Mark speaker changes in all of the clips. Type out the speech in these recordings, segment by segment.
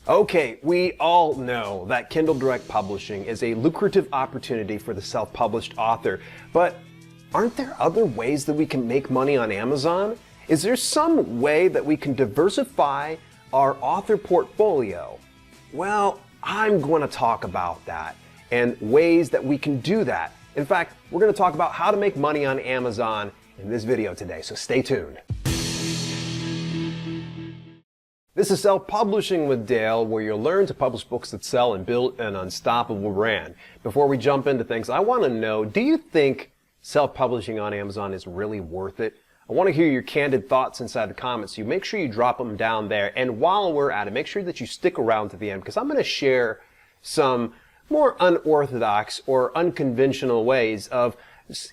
Speaker 1: Okay, we all know that Kindle Direct Publishing is a lucrative opportunity for the self-published author, but aren't there other ways that we can make money on Amazon? Is there some way that we can diversify our author portfolio? Well, I'm going to talk about that and ways that we can do that. In fact, we're going to talk about how to make money on Amazon in this video today, so stay tuned. This is Self-Publishing with Dale, where you'll learn to publish books that sell and build an unstoppable brand. Before we jump into things, I want to know, do you think self-publishing on Amazon is really worth it? I want to hear your candid thoughts inside the comments, so you make sure you drop them down there. And while we're at it, make sure that you stick around to the end, because I'm going to share some more unorthodox or unconventional ways of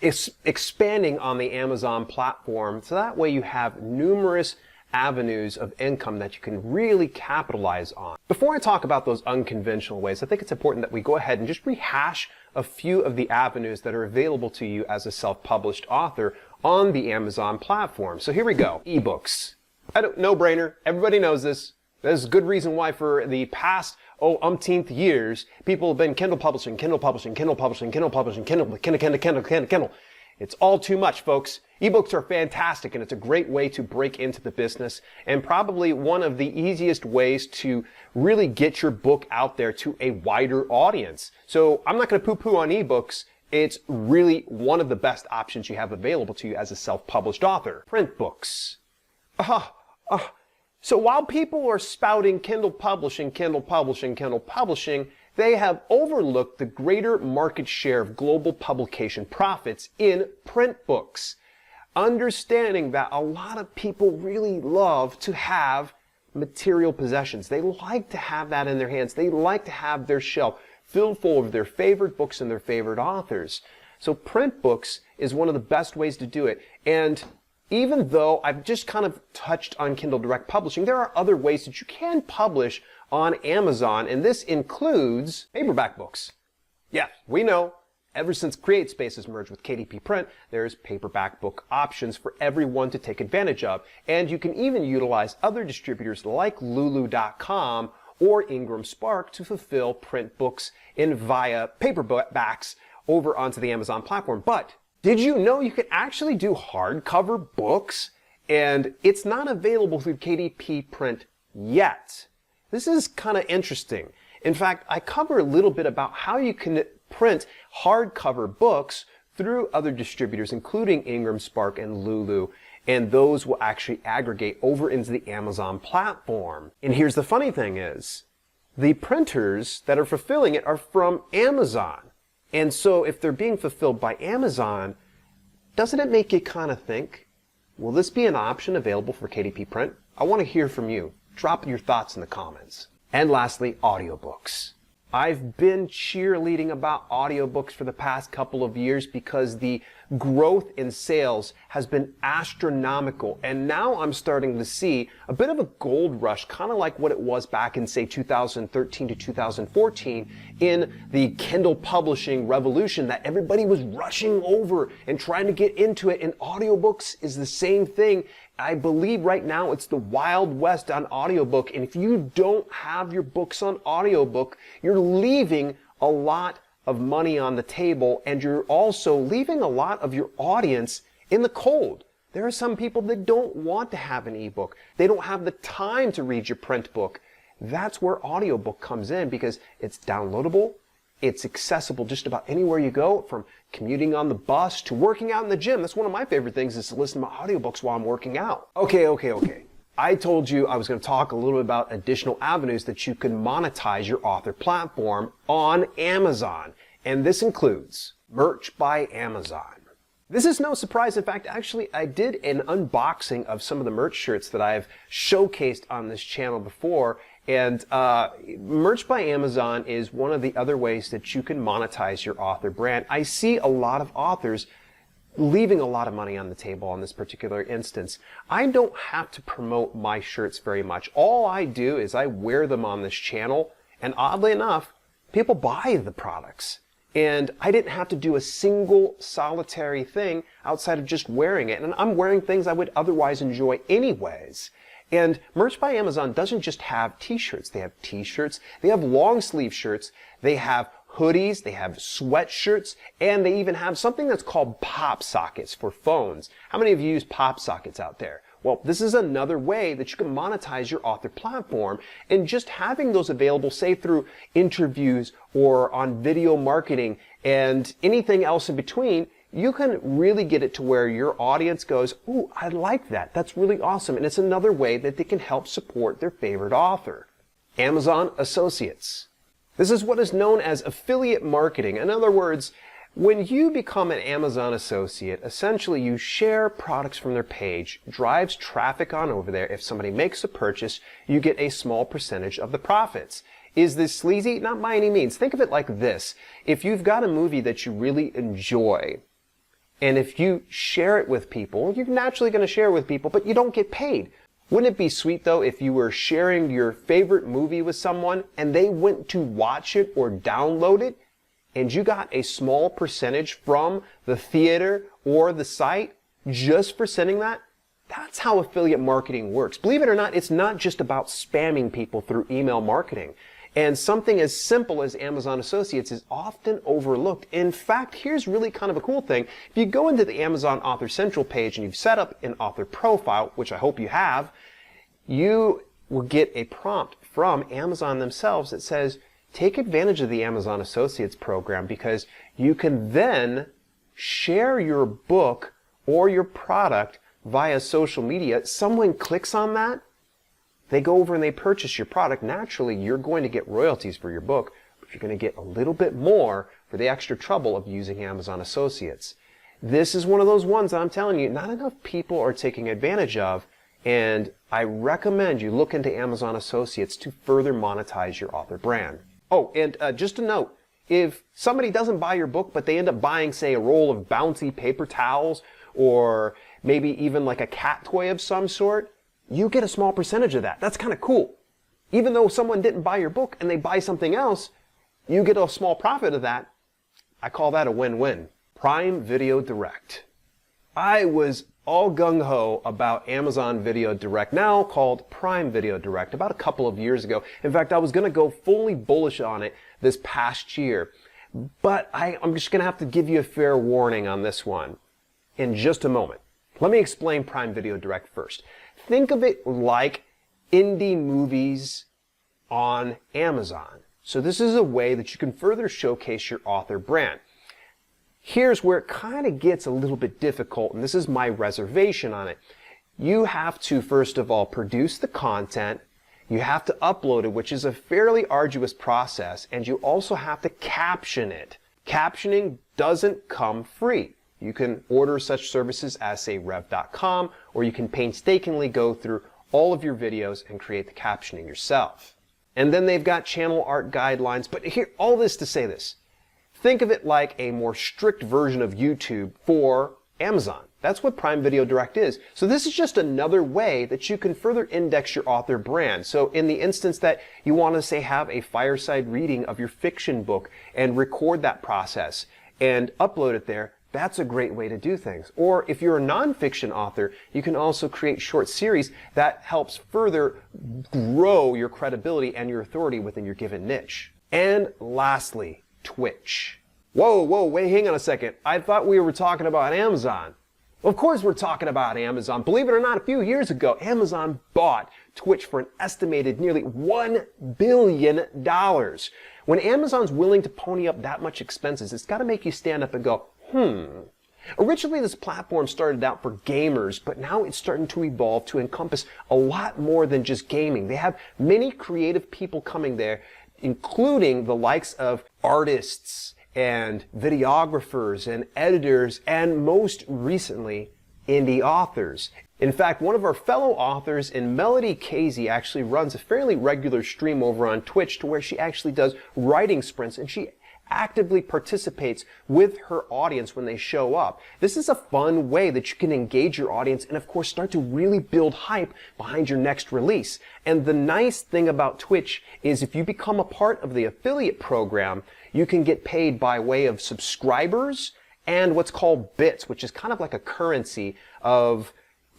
Speaker 1: expanding on the Amazon platform, so that way you have numerous avenues of income that you can really capitalize on. Before I talk about those unconventional ways, I think it's important that we go ahead and just rehash a few of the avenues that are available to you as a self-published author on the Amazon platform. So here we go. EBOOKS. No-brainer. Everybody knows this. There's a good reason why for the past, umpteenth years, people have been Kindle publishing, Kindle publishing, Kindle publishing, Kindle publishing, Kindle. It's all too much, folks. Ebooks are fantastic, and it's a great way to break into the business, and probably one of the easiest ways to really get your book out there to a wider audience. So I'm not going to poo-poo on ebooks. It's really one of the best options you have available to you as a self-published author. Print books. So while people are spouting Kindle publishing, they have overlooked the greater market share of global publication profits in print books. Understanding that a lot of people really love to have material possessions. They like to have that in their hands. They like to have their shelf filled full of their favorite books and their favorite authors. So print books is one of the best ways to do it. And even though I've just kind of touched on Kindle Direct Publishing, there are other ways that you can publish on Amazon, and this includes paperback books. Yeah, we know. Ever since CreateSpace has merged with KDP Print, there's paperback book options for everyone to take advantage of. And you can even utilize other distributors like Lulu.com or Ingram Spark to fulfill print books in via paperbacks over onto the Amazon platform. But did you know you can actually do hardcover books? And it's not available through KDP Print yet. This is kind of interesting. In fact, I cover a little bit about how you can print hardcover books through other distributors, including Ingram Spark and Lulu, and those will actually aggregate over into the Amazon platform. And here's the funny thing is, the printers that are fulfilling it are from Amazon. And so if they're being fulfilled by Amazon, doesn't it make you kind of think, will this be an option available for KDP Print? I want to hear from you. Drop your thoughts in the comments. And lastly, audiobooks. I've been cheerleading about audiobooks for the past couple of years because the growth in sales has been astronomical, and now I'm starting to see a bit of a gold rush, kind of like what it was back in, say, 2013 to 2014 in the Kindle publishing revolution, that everybody was rushing over and trying to get into it, and audiobooks is the same thing. I believe right now it's the Wild West on audiobook, and if you don't have your books on audiobook, you're leaving a lot of money on the table, and you're also leaving a lot of your audience in the cold. There are some people that don't want to have an ebook. They don't have the time to read your print book. That's where audiobook comes in, because it's downloadable. It's accessible just about anywhere you go, from commuting on the bus to working out in the gym. That's one of my favorite things, is to listen to my audiobooks while I'm working out. Okay. I told you I was going to talk a little bit about additional avenues that you can monetize your author platform on Amazon. And this includes merch by Amazon. This is no surprise. In fact, actually, I did an unboxing of some of the merch shirts that I've showcased on this channel before. And merch by Amazon is one of the other ways that you can monetize your author brand. I see a lot of authors leaving a lot of money on the table on this particular instance. I don't have to promote my shirts very much. All I do is I wear them on this channel, and oddly enough, people buy the products. And I didn't have to do a single solitary thing outside of just wearing it. And I'm wearing things I would otherwise enjoy anyways. And Merch by Amazon doesn't just have t-shirts. They have t-shirts, they have long sleeve shirts, they have hoodies, they have sweatshirts, and they even have something that's called pop sockets for phones. How many of you use pop sockets out there? Well, this is another way that you can monetize your author platform, and just having those available, say through interviews or on video marketing and anything else in between, you can really get it to where your audience goes, ooh, I like that. That's really awesome. And it's another way that they can help support their favorite author. Amazon Associates. This is what is known as affiliate marketing. In other words, when you become an Amazon associate, essentially you share products from their page, drives traffic on over there. If somebody makes a purchase, you get a small percentage of the profits. Is this sleazy? Not by any means. Think of it like this. If you've got a movie that you really enjoy, and if you share it with people, you're naturally going to share it with people, but you don't get paid. Wouldn't it be sweet though if you were sharing your favorite movie with someone and they went to watch it or download it and you got a small percentage from the theater or the site just for sending that? That's how affiliate marketing works. Believe it or not, it's not just about spamming people through email marketing. And something as simple as Amazon Associates is often overlooked. In fact, here's really kind of a cool thing. If you go into the Amazon Author Central page and you've set up an author profile, which I hope you have, you will get a prompt from Amazon themselves that says, take advantage of the Amazon Associates program, because you can then share your book or your product via social media. Someone clicks on that, they go over and they purchase your product. Naturally, you're going to get royalties for your book, but you're going to get a little bit more for the extra trouble of using Amazon Associates. This is one of those ones that I'm telling you, not enough people are taking advantage of, and I recommend you look into Amazon Associates to further monetize your author brand. Oh, and just a note, if somebody doesn't buy your book, but they end up buying, say, a roll of bouncy paper towels, or maybe even like a cat toy of some sort, you get a small percentage of that. That's kind of cool. Even though someone didn't buy your book and they buy something else, you get a small profit of that. I call that a win-win. Prime Video Direct. I was all gung-ho about Amazon Video Direct, now called Prime Video Direct, about a couple of years ago. In fact, I was going to go fully bullish on it this past year. But I'm just going to have to give you a fair warning on this one in just a moment. Let me explain Prime Video Direct first. Think of it like indie movies on Amazon. So this is a way that you can further showcase your author brand. Here's where it kind of gets a little bit difficult, and this is my reservation on it. You have to, first of all, produce the content. You have to upload it, which is a fairly arduous process, and you also have to caption it. Captioning doesn't come free. You can order such services as, say, rev.com, or you can painstakingly go through all of your videos and create the captioning yourself. And then they've got channel art guidelines, but here, all this to say this. Think of it like a more strict version of YouTube for Amazon. That's what Prime Video Direct is. So this is just another way that you can further index your author brand. So in the instance that you want to, say, have a fireside reading of your fiction book and record that process and upload it there, that's a great way to do things. Or if you're a nonfiction author, you can also create short series that helps further grow your credibility and your authority within your given niche. And lastly, Twitch. Whoa, wait, hang on a second. I thought we were talking about Amazon. Of course we're talking about Amazon. Believe it or not, a few years ago, Amazon bought Twitch for an estimated nearly $1 billion. When Amazon's willing to pony up that much expenses, it's got to make you stand up and go, Originally, this platform started out for gamers, but now it's starting to evolve to encompass a lot more than just gaming. They have many creative people coming there, including the likes of artists and videographers and editors, and most recently, indie authors. In fact, one of our fellow authors in Melody Casey actually runs a fairly regular stream over on Twitch to where she actually does writing sprints, and she actively participates with her audience when they show up. This is a fun way that you can engage your audience and, of course, start to really build hype behind your next release. And the nice thing about Twitch is if you become a part of the affiliate program, you can get paid by way of subscribers and what's called bits, which is kind of like a currency of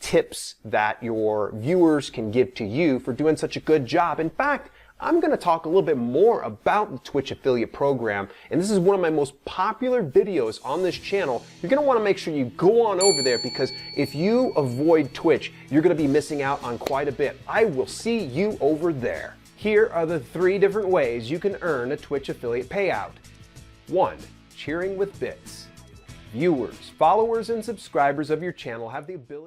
Speaker 1: tips that your viewers can give to you for doing such a good job. In fact, I'm going to talk a little bit more about the Twitch affiliate program, and this is one of my most popular videos on this channel. You're going to want to make sure you go on over there, because if you avoid Twitch, you're going to be missing out on quite a bit. I will see you over there. Here are the 3 different ways you can earn a Twitch affiliate payout. 1. Cheering with bits. Viewers, followers, and subscribers of your channel have the ability